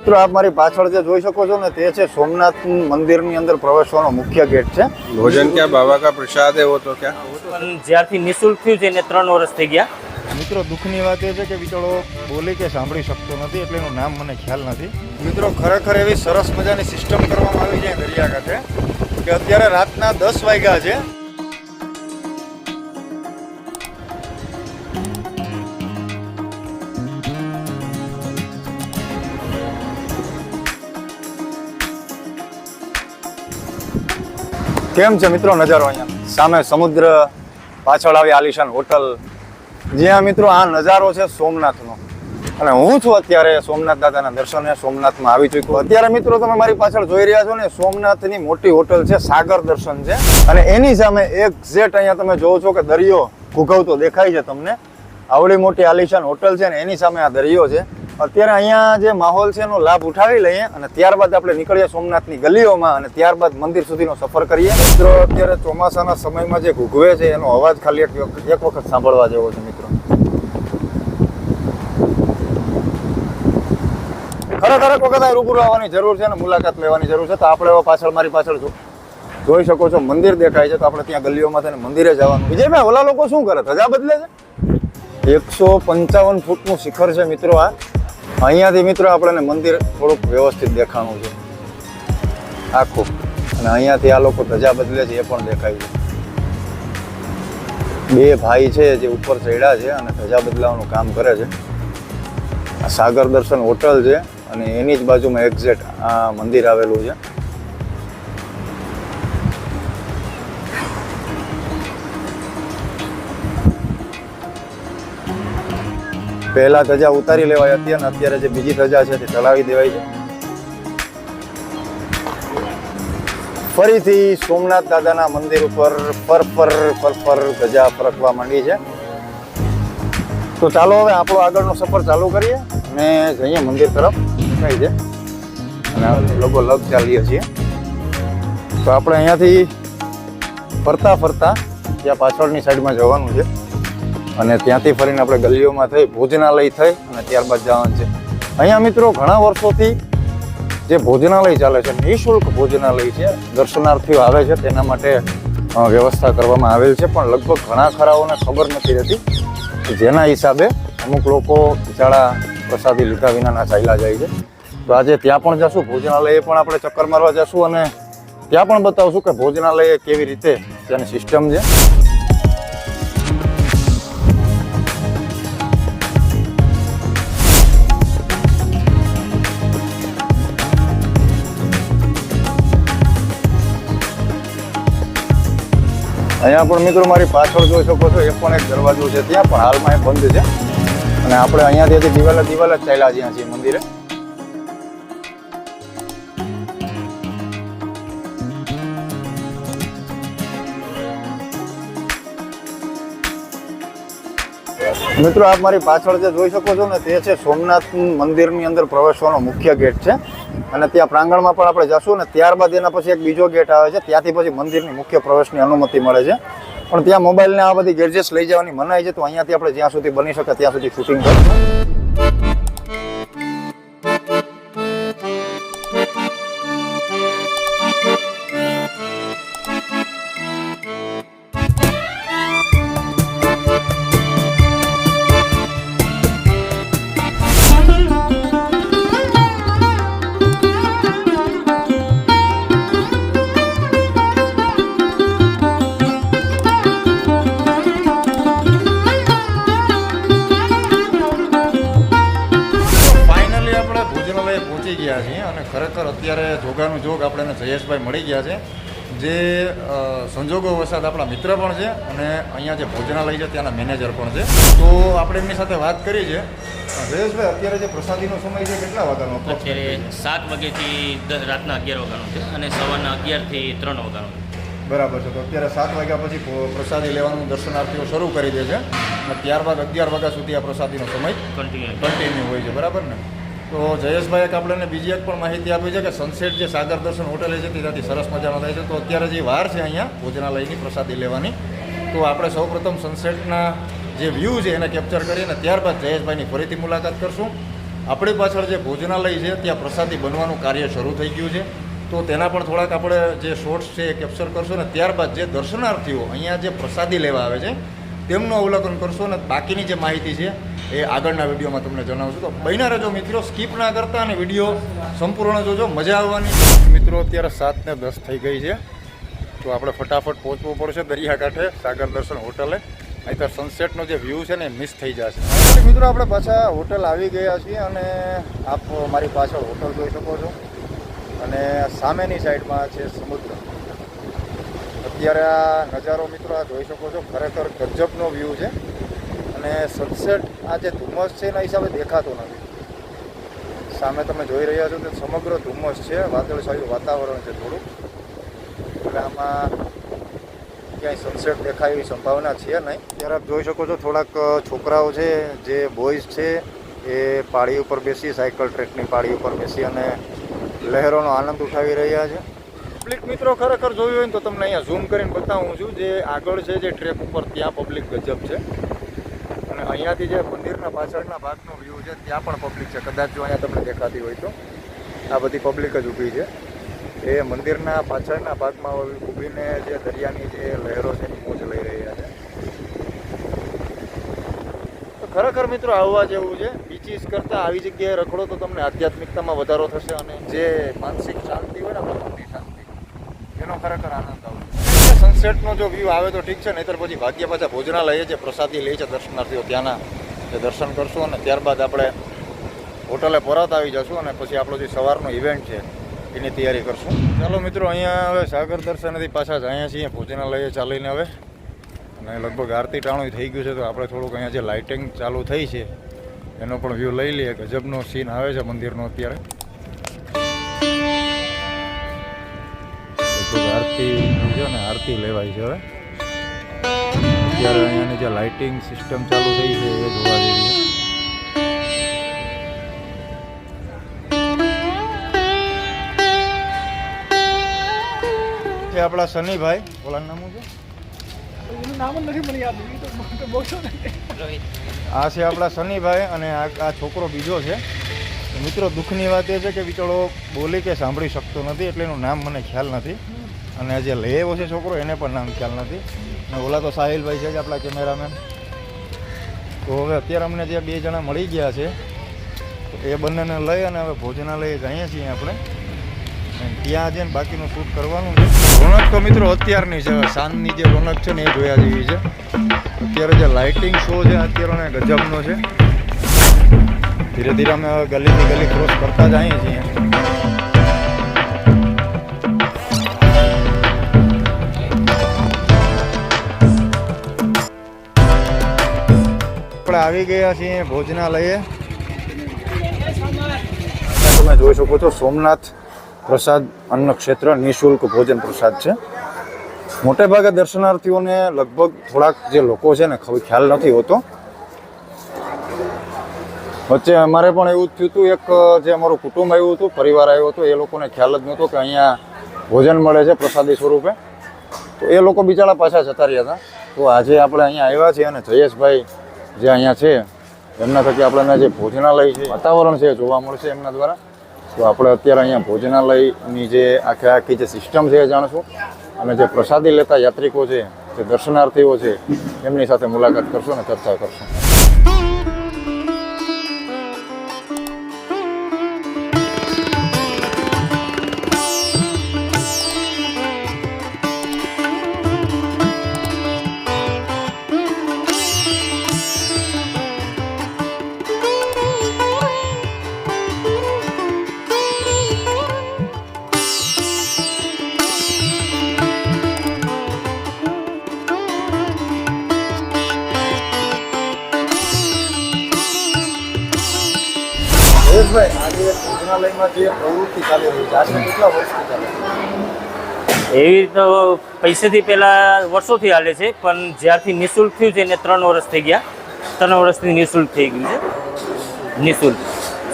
મિત્રો આપ મારી પાછળ જે જોઈ શકો છો ને તે છે સોમનાથ મંદિરની અંદર પ્રવેશવાનો મુખ્ય ગેટ છે। ભોજન क्या बाबा का प्रसाद है वो तो क्या પણ જ્યારથી નિઃશુલ્ક થયું છે એને 3 વર્ષ થઈ ગયા। મિત્રો દુઃખની વાત એ છે કે બિચારો બોલી કે સાંભળી શકતો નથી એટલે એનું નામ મને ખ્યાલ નથી। મિત્રો ખરેખર એવી સરસ મજાની સિસ્ટમ કરવામાં આવી છે દરિયાકાંઠે કે અત્યારે રાતના 10 વાગ્યા છે। કેમ છે મિત્રો નજારો? અહીંયા સામે સમુદ્ર, પાછળ આવી આલિશાન હોટલ, જ્યાં મિત્રો આ નજારો છે સોમનાથનો। અને હું છું અત્યારે સોમનાથ દાદાના દર્શને સોમનાથમાં આવી ચૂક્યો। અત્યારે મિત્રો તમે મારી પાછળ જોઈ રહ્યા છો ને સોમનાથની મોટી હોટલ છે, સાગર દર્શન છે। અને એની સામે એક્ઝેક્ટ અહીંયા તમે જોવો છો કે દરિયો ઘૂઘવતો દેખાય છે તમને। આવડી મોટી આલિશાન હોટલ છે ને એની સામે આ દરિયો છે। અત્યારે અહીંયા જે માહોલ છે એનો લાભ ઉઠાવી લઈએ અને ત્યારબાદ આપણે નીકળીએ સોમનાથની ગલીઓમાં અને ત્યારબાદ મંદિર સુધીનો સફર કરીએ। મિત્રો અત્યારે ચોમાસાના સમયમાં જે ઘૂઘવે છે એનો અવાજ ખાલી એક વખત સાંભળવા જેવો છે મિત્રો। ખરેખર એક વખત રૂબરૂ આવવાની જરૂર છે અને મુલાકાત લેવાની જરૂર છે। તો આપણે હવે પાછળ મારી પાછળ જોઈ શકો છો મંદિર દેખાય છે, તો આપણે ત્યાં ગલીઓમાં થઈને મંદિરે જવાનું। વિજયભાઈ, ઓલા લોકો શું કરે? ધજા બદલે છે। 155 ફૂટનું શિખર છે મિત્રો આ। અહીંયાથી મિત્રો આપણને મંદિર થોડુંક વ્યવસ્થિત દેખાણું છે આખું, અને અહીંયાથી આ લોકો ધજા બદલે છે એ પણ દેખાય છે। બે ભાઈ છે જે ઉપર ચડ્યા છે અને ધજા બદલાવાનું કામ કરે છે। આ સાગર દર્શન હોટલ છે અને એની જ બાજુમાં એક્ઝેક્ટ આ મંદિર આવેલું છે। પહેલા ધજા ઉતારી લેવાય હતી અને અત્યારે જે બીજી ધજા છે તે ચડાવી દેવાય છે। ફરીથી સોમનાથ દાદાના મંદિર ઉપર ફર ધજા ફરકવા માંડી છે। તો ચાલો હવે આપણો આગળનો સફર ચાલુ કરીએ અને જઈએ મંદિર તરફ દેખાય છે અને લોકો લગ ચાલીએ છીએ। તો આપણે અહીંયાથી ફરતા ત્યાં પાછળની સાઈડમાં જવાનું છે અને ત્યાંથી ફરીને આપણે ગલીઓમાં થઈ ભોજનાલય થઈ અને ત્યારબાદ જવાનું છે। અહીંયા મિત્રો ઘણા વર્ષોથી જે ભોજનાલય ચાલે છે, નિઃશુલ્ક ભોજનાલય છે, દર્શનાર્થીઓ આવે છે તેના માટે વ્યવસ્થા કરવામાં આવેલ છે। પણ લગભગ ઘણા ખરાઓને ખબર નથી રહેતી, જેના હિસાબે અમુક લોકો બિચારા પ્રસાદી લીધા વિનાના ચાલ્યા જાય છે। તો આજે ત્યાં પણ જશું, ભોજનાલયે પણ આપણે ચક્કર મારવા જશું અને ત્યાં પણ બતાવશું કે ભોજનાલય કેવી રીતે ત્યાંની સિસ્ટમ છે। અહીંયા પણ મિત્રો મારી પાછળ જોઈ શકો છો એ પણ એક દરવાજો છે, ત્યાં પણ હાલમાં એ બંધ છે અને આપણે અહીંયાથી હજી દિવાલે જ ચાલ્યા જ્યાં છીએ મંદિરે। મિત્રો આપ મારી પાછળ જે જોઈ શકો છો ને તે છે સોમનાથ મંદિરની અંદર પ્રવેશવાનો મુખ્ય ગેટ છે અને ત્યાં પ્રાંગણમાં પણ આપણે જશું ને ત્યારબાદ એના પછી એક બીજો ગેટ આવે છે, ત્યાંથી પછી મંદિરની મુખ્ય પ્રવેશની અનુમતિ મળે છે। પણ ત્યાં મોબાઈલને આ બધી ગેજેટ્સ લઈ જવાની મનાઈ છે, તો અહીંયાથી આપણે જ્યાં સુધી બની શકે ત્યાં સુધી શૂટિંગ કરીશું। અને ખરેખર અત્યારે જોગાનું જોગ આપણને જયેશભાઈ મળી ગયા છે, જે સંજોગો વસાત આપણા મિત્ર પણ છે અને અહીંયા જે ભોજનાલય છે ત્યાંના મેનેજર પણ છે। તો આપણે એમની સાથે વાત કરી છે। જયેશભાઈ, અત્યારે જે પ્રસાદીનો સમય છે કેટલા વાગ્યાનો? અત્યારે 7 વાગ્યાથી રાતના 11 વાગ્યાનો છે અને સવારના 11 થી 3 વાગ્યાનો છે। બરાબર છે। તો અત્યારે 7 વાગ્યા પછી પ્રસાદી લેવાનું દર્શનાર્થીઓ શરૂ કરી દે છે અને ત્યારબાદ 11 વાગ્યા સુધી આ પ્રસાદીનો સમય કન્ટિન્યુ હોય છે, બરાબર ને? તો જયેશભાઈ એક આપણને બીજી એક પણ માહિતી આપી છે કે સનસેટ જે સાગર દર્શન હોટલ છે ત્યાંથી સરસ મજાનો થાય છે। તો અત્યારે જે વાર છે અહીંયા ભોજનાલયની પ્રસાદી લેવાની, તો આપણે સૌપ્રથમ સનસેટના જે વ્યૂ છે એને કેપ્ચર કરીને ત્યારબાદ જયેશભાઈની ફરીથી મુલાકાત કરશું આપણી પાછળ જે ભોજનાલય છે ત્યાં પ્રસાદી બનવાનું કાર્ય શરૂ થઈ ગયું છે. તો તેના પણ થોડાક આપણે જે શોર્ટ્સ છે એ કેપ્ચર કરશો ને ત્યારબાદ જે દર્શનાર્થીઓ અહીંયા જે પ્રસાદી લેવા આવે છે તેમનું અવલોકન કરશો ને બાકીની જે માહિતી છે એ આગળના વિડીયોમાં તમને જણાવશું. તો બન્યા રહેજો મિત્રો, સ્કીપ ના કરતા અને વિડીયો સંપૂર્ણ જોજો, મજા આવવાની. મિત્રો અત્યારે 7:10 થઈ ગઈ છે. તો આપણે ફટાફટ પહોંચવું પડશે દરિયાકાંઠે સાગર દર્શન હોટલે. અહીં તો સનસેટનો જે વ્યૂ છે ને મિસ થઈ જશે. મિત્રો આપણે પાછા હોટલ આવી ગયા છીએ અને આપ મારી પાછળ હોટલ જોઈ શકો છો અને સામેની સાઈડમાં છે સમુદ્ર. અત્યારે આ નજારો મિત્રો આ જોઈ શકો છો, ખરેખર ગજબનો વ્યૂ છે અને સનસેટ આ જે ધુમ્મસ છે એના હિસાબે દેખાતો નથી. સામે તમે જોઈ રહ્યા છો કે સમગ્ર ધુમ્મસ છે, વાદળછાયું વાતાવરણ છે થોડું, એટલે આમાં ક્યાંય સનસેટ દેખાય એવી સંભાવના છે નહીં. ત્યારે આપ જોઈ શકો છો થોડાક છોકરાઓ છે જે બોયઝ છે એ પાળી ઉપર બેસી, સાયકલ ટ્રેકની પાળી ઉપર બેસી અને લહેરોનો આનંદ ઉઠાવી રહ્યા છે. પબ્લિક મિત્રો ખરેખર જોયું હોય ને તો તમને અહીંયા ઝૂમ કરીને બતાવું છું. જે આગળ છે જે ટ્રેક ઉપર ત્યાં પબ્લિક ગજબ છે અને અહીંયાથી જે મંદિરના પાછળના ભાગનો વ્યૂ છે ત્યાં પણ પબ્લિક છે. કદાચ જો અહીંયા તમને દેખાતી હોય તો આ બધી પબ્લિક જ ઊભી છે. એ મંદિરના પાછળના ભાગમાં ઊભીને જે દરિયાની જે લહેરો છે એની મોજ લઈ રહ્યા છે. તો ખરેખર મિત્રો આવવા જેવું છે. બીચીસ કરતાં આવી જગ્યાએ રખડો તો તમને આધ્યાત્મિકતામાં વધારો થશે અને જે માનસિક શાંતિ હોય ને મનની શાંતિ એનો ખરેખર આનંદ આવશે. સનસેટનો જો વ્યૂ આવે તો ઠીક છે, નહીંતર પછી ભાગ્ય પાછા ભોજનાલય જે પ્રસાદી લે છે દર્શનાર્થીઓ ત્યાંના જે દર્શન કરશું અને ત્યારબાદ આપણે હોટલે પરત આવી જશું અને પછી આપણો જે સવારનો ઇવેન્ટ છે એની તૈયારી કરશું. ચાલો મિત્રો, અહીંયા હવે સાગર દર્શનથી પાછા જ અહીંયા છીએ ભોજનાલયે ચાલીને હવે, અને લગભગ આરતી ટાણું થઈ ગયું છે. તો આપણે થોડુંક અહીંયા જે લાઇટિંગ ચાલુ થઈ છે એનો પણ વ્યૂ લઈ લઈએ. ગજબનો સીન આવે છે મંદિરનો અત્યારે. લગભગ આરતી છે ને આરતી લેવાય છે હવે. અત્યારે અહીંયાની જે લાઇટિંગ સિસ્ટમ ચાલુ થઈ છે એ જોવા જેવી છે. આપણા સનીભાઈ, બોલાનું નામ શું છે? આ છે આપણા સનીભાઈ અને આ છોકરો બીજો છે. મિત્રો દુઃખની વાત એ છે કે બિચારો બોલી કે સાંભળી શકતો નથી, એટલે એનું નામ મને ખ્યાલ નથી અને જે લઈ આવ્યો છે છોકરો એને પણ નામ ખ્યાલ નથી. અને ઓલા તો સાહિલભાઈ છે જ આપણા કેમેરામેન. તો હવે અત્યારે અમને જે 2 જણા મળી ગયા છે એ બંનેને લઈ અને હવે ભોજનાલયે જઈએ છીએ આપણે. ત્યાં જઈને બાકીનું શૂટ કરવાનું છે. રોનક તો મિત્રો અત્યારની છે, સાંજની જે રોનક છે ને એ જોયા જેવી છે. અત્યારે જે લાઇટિંગ શો છે અત્યારે ગજબનો છે. ધીરે ધીરે અમે ગલીથી ગલી ક્રોસ કરતા જઈએ છીએ. આપણે આવી ગયા છીએ ભોજનાલયે. તમે જોઈ શકો છો સોમનાથ પ્રસાદ અન્ન ક્ષેત્ર નિઃશુલ્ક ભોજન પ્રસાદ છે. મોટે ભાગે દર્શનાર્થીઓને લગભગ થોડાક જે લોકો છે ને ખ્યાલ નથી હોતો. વચ્ચે અમારે પણ એવું થયું હતું, એક જે અમારું કુટુંબ આવ્યું હતું, પરિવાર આવ્યો હતો, એ લોકોને ખ્યાલ જ નહોતો કે અહીંયા ભોજન મળે છે પ્રસાદી સ્વરૂપે. તો એ લોકો બિચારા પાછા જતા રહ્યા હતા. તો આજે આપણે અહીંયા આવ્યા છીએ અને જયેશભાઈ જે અહીંયા છે એમના થકી આપણને જે ભોજનાલય છે વાતાવરણ છે જોવા મળશે એમના દ્વારા. તો આપણે અત્યારે અહીંયા ભોજનાલયની જે આખી જે સિસ્ટમ છે એ જાણશું અને જે પ્રસાદી લેતા યાત્રિકો છે, જે દર્શનાર્થીઓ છે એમની સાથે મુલાકાત કરશું અને ચર્ચા કરશું. જયેશભાઈ, આજે ભોજનાલયમાં જે પ્રવૃત્તિ ચાલી રહી છે આજથી કેટલા વર્ષથી ચાલે છે? એવી તો પૈસેથી પહેલાં વર્ષોથી હાલે છે, પણ જ્યારથી નિઃશુલ્ક થયું છે એને 3 વર્ષ થઈ ગયા. 3 વર્ષથી નિઃશુલ્ક થઈ ગયું છે. નિઃશુલ્ક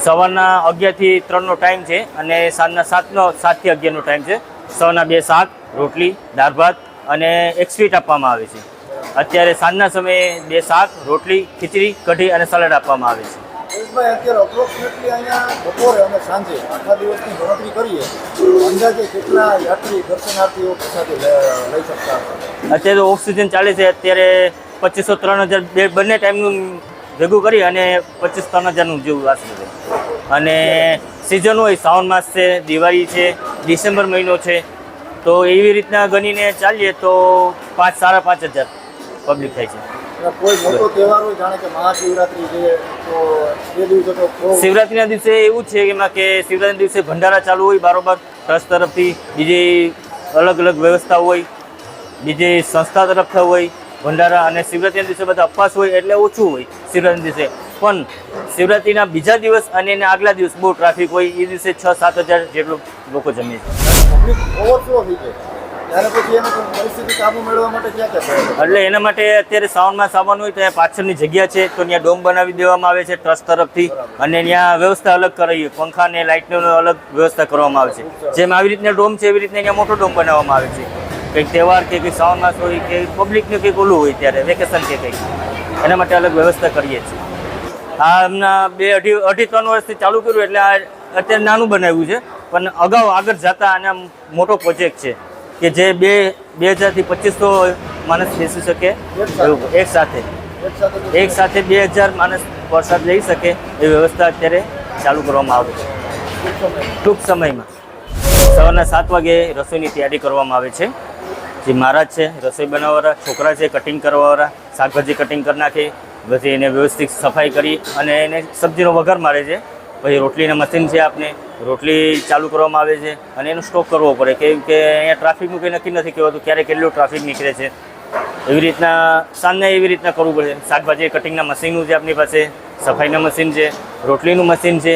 સવારના 11 થી 3નો ટાઈમ છે અને સાંજના 7 થી 11નો ટાઈમ છે. સવારના 2 શાક, રોટલી, દાળ ભાત અને એક સ્વીટ આપવામાં આવે છે. અત્યારે સાંજના સમયે 2 શાક, રોટલી, ખીચડી, કઢી અને સલાડ આપવામાં આવે છે. જયેશભાઈ, અત્યારે અપ્રોક્સિમેટલી અહીંયા બપોરે અને સાંજે આખા દિવસની ગણતરી કરીએ અંદાજે કેટલા યાત્રી દર્શનાર્થીઓ પ્રસાદી લઈ શકતા હશે? અત્યારે ઓફ સિઝન ચાલે છે, અત્યારે 2500-3000 બંને ટાઈમનું ભેગું કરી અને 25-3000 જેવું આશરે છે. અને સિઝન હોય, શ્રાવણ માસ છે, દિવાળી છે, ડિસેમ્બર મહિનો છે, તો એવી રીતના ગણીને ચાલીએ તો 5,000-5,500 પબ્લિક થાય છે. કોઈ મોટો તહેવાર હોય, જાણે કે મહાશિવરાત્રી છે, તો એ દિવસે તો બહુ શિવરાત્રિના દિવસે એવું જ છે એમાં કે શિવરાત્રિના દિવસે ભંડારા ચાલુ હોય બરોબર ટ્રસ્ટ તરફથી, બીજી અલગ અલગ વ્યવસ્થા હોય, બીજી સંસ્થા તરફથી હોય ભંડારા, અને શિવરાત્રિના દિવસે બધા ઉપવાસ હોય એટલે ઓછું હોય શિવરાત્રિના દિવસે. પણ શિવરાત્રિના બીજા દિવસ અને એના આગલા દિવસ બહુ ટ્રાફિક હોય, એ દિવસે 6,000-7,000 જેટલું લોકો જમે છે. પબ્લિક ઓવરફ્લો થઈ જાય ત્યારે પછી એનો પરિસ્થિતિ કાબુ મેળવવા માટે ક્યાં ક્યાં પ્રયાસ? એટલે એના માટે અત્યારે શ્રાવણમાં આવવાનું હોય તો ત્યાં પાછળની જગ્યા છે, તો ત્યાં ડોમ બનાવી દેવામાં આવે છે ટ્રસ્ટ તરફથી, અને ત્યાં વ્યવસ્થા અલગ કરાવી, પંખા ને લાઇટનો અલગ વ્યવસ્થા કરવામાં આવે છે. જેમ આવી રીતના ડોમ છે એવી રીતના ત્યાં મોટો ડોમ બનાવવામાં આવે છે. કંઈક તહેવાર કે કંઈક શ્રાવણ માસ હોય કે પબ્લિકનું કંઈક ઓલું હોય ત્યારે વેકેશન કે કંઈક, એના માટે અલગ વ્યવસ્થા કરીએ છીએ. આ હમણાં 2-3 વર્ષથી ચાલુ કર્યું એટલે આ અત્યારે નાનું બનાવ્યું છે, પણ અગાઉ આગળ જતા આના મોટો પ્રોજેક્ટ છે કે જે 2,000થી 2,500 માણસ બેસી શકે એવું એક સાથે 2,000 માણસ પ્રસાદ લઈ શકે એ વ્યવસ્થા અત્યારે ચાલુ કરવામાં આવે છે. ટૂંક સમયમાં સવારના 7 વાગે રસોઈની તૈયારી કરવામાં આવે છે. જે મહારાજ છે, રસોઈ બનાવવાવાળા છોકરા છે, કટિંગ કરવાવાળા શાકભાજી કટિંગ કરી નાખે, પછી એને વ્યવસ્થિત સફાઈ કરી અને એને સબ્જીનો વઘાર મારે છે. પછી રોટલીના મશીન છે, આપણે રોટલી ચાલુ કરવામાં આવે છે અને એનો સ્ટોક કરવો પડે, કેમ કે અહીંયા ટ્રાફિકનું કંઈ નક્કી નથી કહેવાતું ક્યારે કેટલું ટ્રાફિક નીકળે છે. એવી રીતના સાંજે એવી રીતના કરવું પડે. શાકભાજી કટિંગના મશીનો છે આપણી પાસે, સફાઈના મશીન છે, રોટલીનું મશીન છે,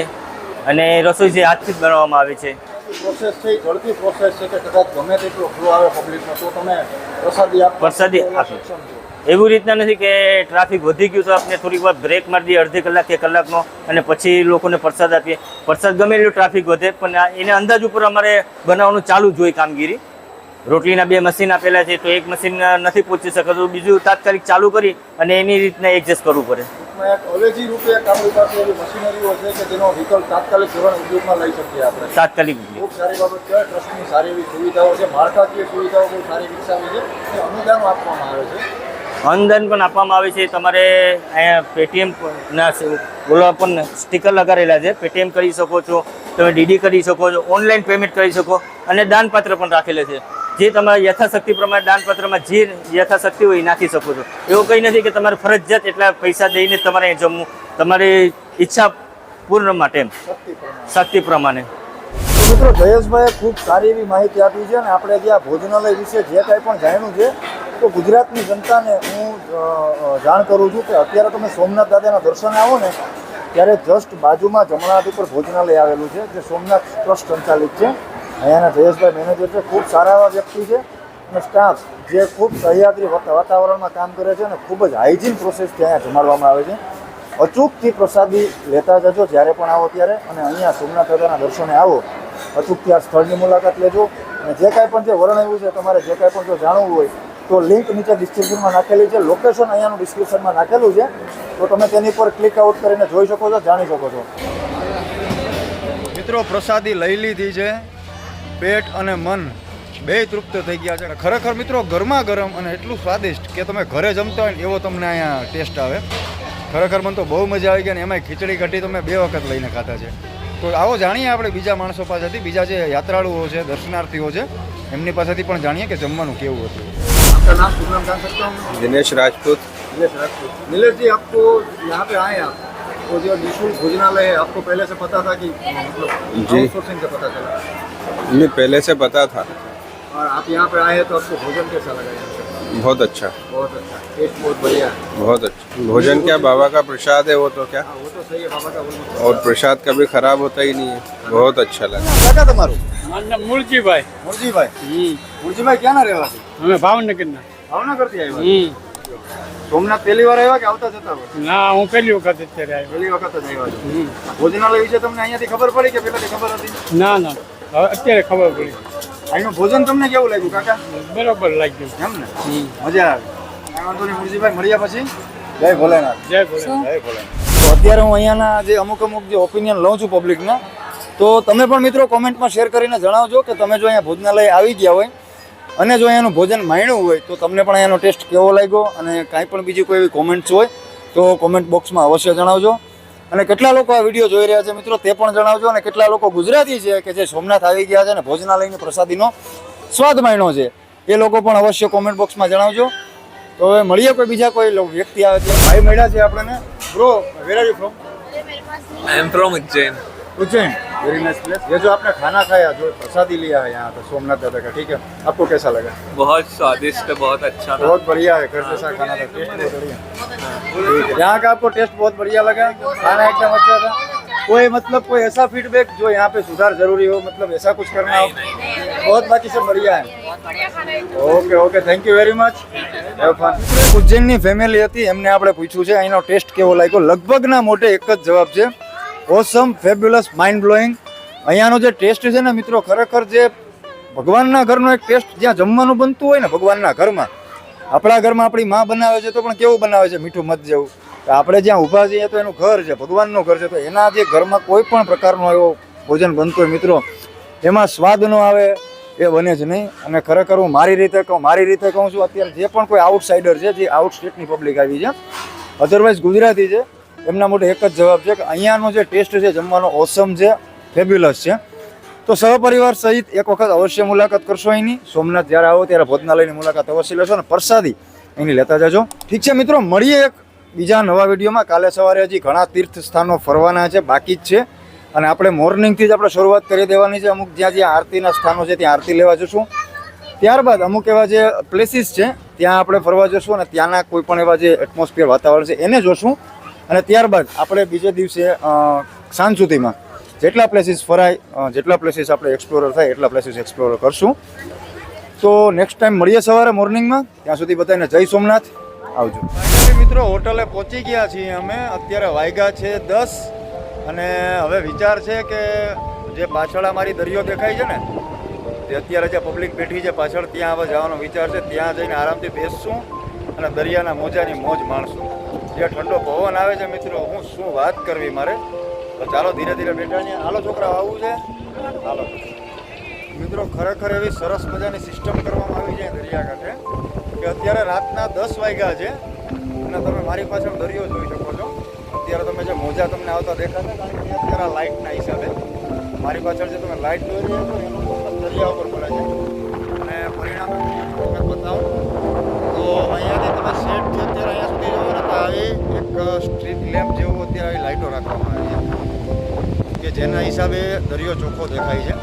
અને રસોઈ છે હાથથી જ બનાવવામાં આવે છે. પ્રોસેસ છે એ ઝડપી પ્રોસેસ છે કે કદાચ ગમે તેટલો ફ્લો આવે પબ્લિકનો તો તમે પ્રસાદી આપો. એવું રીતના નથી કે ટ્રાફિક વધી ગયું તો આપણે થોડીક વાર બ્રેક મારી દઈએ અડધી કલાક કે કલાકનો, અને પછી લોકોને પ્રસાદ આપીએ. પ્રસાદ ગમે એટલું ટ્રાફિક વધે પણ એને અંદાજ ઉપર અમારે બનાવવાનું ચાલુ જ હોય કામગીરી. રોટલીના 2 મશીન આપેલા છે, તો એક મશીન નથી પહોંચી શકતું, બીજું તાત્કાલિક ચાલુ કરી અને એની રીતના એડજસ્ટ કરવું પડે. અવેજી રૂપે આપણી પાસે એવી મશીનરીઓ છે કે જેનો વિકલ્પ તાત્કાલિક ધોરણે ઉપયોગમાં લઈ શકીએ આપણે. તાત્કાલિક ખૂબ સારી બાબત છે. ટ્રસ્ટની સારી એવી સુવિધાઓ છે, માળખાકીય સુવિધાઓ બહુ સારી વિકસાવી છે અને અનુદાન આપવામાં આવે છે. અનુદાન પણ આપવામાં આવે છે. તમારે અહીંયા પેટીએમ ના ઓલા પણ સ્ટીકર લગાડેલા છે, પેટીએમ કરી શકો છો, તમે ડીડી કરી શકો છો, ઓનલાઈન પેમેન્ટ કરી શકો, અને દાનપત્ર પણ રાખેલા છે. જે તમારા યથાશક્તિ પ્રમાણે દાનપત્રમાં જે યથાશક્તિ હોય એ નાખી શકો છો. એવું કંઈ નથી કે તમારે ફરજિયાત એટલા પૈસા દઈને તમારે અહીં જમવું, તમારી ઈચ્છા પૂર્ણ માટે એમ શક્તિ પ્રમાણે. તો મિત્રો, જયેશભાઈએ ખૂબ સારી એવી માહિતી આપી છે અને આપણે જે આ ભોજનાલય વિશે જે કાંઈ પણ જાણ્યું છે તો ગુજરાતની જનતાને હું જાણ કરું છું કે અત્યારે તમે સોમનાથ દાદાના દર્શને આવો ને ત્યારે જસ્ટ બાજુમાં જમણા હાથ ઉપર ભોજનાલય આવેલું છે, જે સોમનાથ ટ્રસ્ટ સંચાલિત છે. અહીંયાના જયેશભાઈ મેનેજર છે, ખૂબ સારા એવા વ્યક્તિ છે, અને સ્ટાફ જે ખૂબ સહયાદ્રી વાતાવરણમાં કામ કરે છે અને ખૂબ જ હાઇજીન પ્રોસેસથી અહીંયા જમાડવામાં આવે છે. અચૂકથી પ્રસાદી લેતા જજો જ્યારે પણ આવો ત્યારે, અને અહીંયા સોમનાથ દાદાના દર્શને આવો અચૂકથી આ સ્થળની મુલાકાત લેજો. અને જે કાંઈ પણ જે વર્ણવ્યું છે, તમારે જે કાંઈ પણ જો જાણવું હોય તો લિંક નીચે ડિસ્ક્રિપ્શનમાં નાખેલી છે, લોકેશન અહીંયાનું ડિસ્ક્રિપ્શનમાં નાખેલું છે, તો તમે તેની પર ક્લિક આઉટ કરીને જોઈ શકો છો, જાણી શકો છો. મિત્રો, પ્રસાદી લઈ લીધી છે, પેટ અને મન બે તૃપ્ત થઈ ગયા છે. ખરેખર મિત્રો, ગરમા ગરમ અને એટલું સ્વાદિષ્ટ કે તમે ઘરે જમતા હોય ને એવો તમને અહીંયા ટેસ્ટ આવે. ખરેખર મને તો બહુ મજા આવી ગઈ, અને એમાંય ખીચડી કઢી તો મેં 2 વખત લઈને ખાધા છે. તો આવો જાણીએ આપણે બીજા માણસો પાસેથી, બીજા જે યાત્રાળુઓ છે, દર્શનાર્થીઓ છે, એમની પાસેથી પણ જાણીએ કે જમવાનું કેવું હતું. आपका नाम शुभ नाम जान सकता हूँ? दिनेश राजपूत। नीलेश जी, आपको यहाँ पे आए आप तो जो निःशुल्क भोजनालय है, आपको पहले से पता था कि मतलब जी। आउटसोर्सिंग से पता चला? नहीं, पहले से पता था। और आप यहाँ पे आए हैं तो आपको भोजन कैसा लगा यहाँ पे? बहुत अच्छा, बहुत अच्छा, टेस्ट बहुत बढ़िया है। बहुत अच्छा। भोजन क्या बाबा का प्रसाद है, वो तो क्या, हाँ, वो तो सही है, बाबा का बोलना। और प्रसाद कभी खराब होता ही नहीं है। बहुत अच्छा लगा। કાકા તમારું? મારું નામ મૂળજીભાઈ. મૂળજીભાઈ. મૂળજીભાઈ ક્યાંના રહેવાસી? અમે ભાવનગરના. ભાવનગરથી આવ્યા? સોમનાથ પહેલી વાર આવ્યા કે આવતા જતા હોય? ના, હું પહેલી વખત અત્યારે આવ્યો. પહેલી વખત જ આવ્યા છો. ભોજનાલય વિશે તમને અહીંયાથી ખબર પડી કે પહેલાથી ખબર હતી? ના ના, હવે અત્યારે ખબર પડી. અહીંનું ભોજન તમને કેવું લાગ્યું કાકા? બરોબર લાગ્યું. એમ ને? મજા આવી. કાંઈ વાંધો નહીં મૂળજીભાઈ, મળ્યા પછી જય ભોલેનાથ. જય ભોલે. જય ભોલેનાથ. તો અત્યારે હું અહીંયાના જે અમુક જે ઓપિનિયન લઉં છું પબ્લિકના, તો તમે પણ મિત્રો કોમેન્ટમાં શેર કરીને જણાવજો કે તમે જો અહીંયા ભોજનાલય આવી ગયા હોય અને જો અહીંયાનું ભોજન માણ્યું હોય તો તમને પણ અહીંયાનો ટેસ્ટ કેવો લાગ્યો, અને કાંઈ પણ બીજી કોઈ એવી કોમેન્ટ્સ હોય તો કોમેન્ટ બોક્સમાં અવશ્ય જણાવજો. અને કેટલા લોકો આ વિડીયો જોઈ રહ્યા છે મિત્રો તે પણ જણાવજો, અને કેટલા લોકો ગુજરાતી છે કે જે સોમનાથ આવી ગયા છે અને ભોજનાલયની પ્રસાદીનો સ્વાદ માણ્યો છે એ લોકો પણ અવશ્ય કોમેન્ટ બોક્સમાં જણાવજો. તો હવે મળીએ કોઈ બીજા કોઈ વ્યક્તિ આવે છે. ભાઈ મળ્યા છે આપણને. Bro, where are you from? I am from Ujjain. Ujjain, very nice place. ये जो आपने खाना खाया, जो प्रसादी लिया है यहाँ पे सोमनाथ दादा का, ठीक है, आपको कैसा लगा? बहुत स्वादिष्ट, बहुत अच्छा था. बहुत बढ़िया है, घर जैसा खाना था, टेस्ट बहुत बढ़िया. ठीक है, यहाँ का आपको टेस्ट बहुत बढ़िया लगा, खाना एकदम अच्छा था. कोई मतलब कोई ऐसा फीडबैक जो यहाँ पे सुधार जरूरी हो, मतलब ऐसा कुछ करना हो? बहुत बाकी सब बढ़िया है. Okay okay, thank you very much. Have fun. ઉજ્જૈનની ફેમિલી હતી, એમને આપણે પૂછ્યું છે અહીંનો ટેસ્ટ કેવો લાગ્યો. લગભગના મોટે એક જ જવાબ છે, ઓસમ, ફેબ્યુલસ, માઇન્ડ બ્લોઈંગ. અહીંયાનો જે ટેસ્ટ છે ને મિત્રો, ખરેખર જે ભગવાનના ઘરનો એક ટેસ્ટ, જ્યાં જમવાનું બનતું હોય ને ભગવાનના ઘરમાં, આપણા ઘરમાં આપણી માં બનાવે છે તો પણ કેવું બનાવે છે, મીઠું મત જેવું. આપણે જ્યાં ઊભા છીએ તો એનું ઘર છે, ભગવાનનું ઘર છે, તો એના જે ઘરમાં કોઈ પણ પ્રકારનો એવો ભોજન બનતું હોય મિત્રો, એમાં સ્વાદ ન આવે એ બને જ નહીં. અને ખરેખર હું મારી રીતે કહું છું, અત્યારે જે પણ કોઈ આઉટસાઇડર છે, જે આઉટ સ્ટેટની પબ્લિક આવી છે, અધરવાઇઝ ગુજરાતી છે, એમના માટે એક જ જવાબ છે કે અહીંયાનો જે ટેસ્ટ છે જમવાનો ઓસમ છે, ફેબ્યુલસ છે. તો સહપરિવાર સહિત એક વખત અવશ્ય મુલાકાત કરશો અહીંની. સોમનાથ જ્યારે આવો ત્યારે ભોજનાલયની મુલાકાત અવશ્ય લેશો અને પ્રસાદી અહીંની લેતા જજો. ઠીક છે મિત્રો, મળીએ એક બીજા નવા વિડીયોમાં. કાલે સવારે હજી ઘણા તીર્થ સ્થાનો ફરવાના છે, બાકી જ છે, અને આપણે મોર્નિંગથી જ આપણે શરૂઆત કરી દેવાની છે. અમુક જ્યાં આરતીના સ્થાનો છે ત્યાં આરતી લેવા જશું, ત્યારબાદ અમુક એવા જે પ્લેસીસ છે ત્યાં આપણે ફરવા જશું, અને ત્યાંના કોઈ પણ એવા જે એટમોસ્ફિયર વાતાવરણ છે એને જોશું. અને ત્યારબાદ આપણે બીજે દિવસે સાંજ સુધીમાં જેટલા પ્લેસીસ ફરાય, જેટલા પ્લેસીસ આપણે એક્સપ્લોરર થાય એટલા પ્લેસીસ એક્સપ્લોર કરશું. તો નેક્સ્ટ ટાઈમ મળીએ સવારે મોર્નિંગમાં. ત્યાં સુધી બધાને જય સોમનાથ, આવજો. મિત્રો, હોટલે પહોંચી ગયા છીએ અમે. અત્યારે વાગ્યા છે 10, અને હવે વિચાર છે કે જે પાછળ અમારી દરિયો દેખાય છે ને, તે અત્યારે જે પબ્લિક બેઠી છે પાછળ, ત્યાં હવે જવાનો વિચાર છે. ત્યાં જઈને આરામથી બેસશું અને દરિયાના મોજાની મોજ માણશું. જે ઠંડો પવન આવે છે મિત્રો, હું શું વાત કરવી મારે. તો ચાલો ધીરે ધીરે બેઠા છીએ. હાલો છોકરા, આવવું છે? હાલો મિત્રો, ખરેખર એવી સરસ મજાની સિસ્ટમ કરવામાં આવી છે દરિયાકાંઠે કે અત્યારે રાતના 10 વાગ્યા છે અને તમે મારી પાછળ દરિયો જોઈ શકો છો. અત્યારે તમે જે મોજા તમને આવતા દેખાશે, કારણ કે અત્યારે લાઇટના હિસાબે મારી પાછળ જે તમે લાઇટ જોઈ રહ્યા છો એનું ફોકસ દરિયા ઉપર પડે છે. અને પરિણામ બતાવું તો અહીંયાથી તમે સેટથી અત્યારે અહીંયા સુધી જોવો ને, તો આવી એક સ્ટ્રીટ લેમ્પ જેવું અત્યારે આવી લાઇટો રાખવામાં આવી છે કે જેના હિસાબે દરિયો ચોખ્ખો દેખાય છે.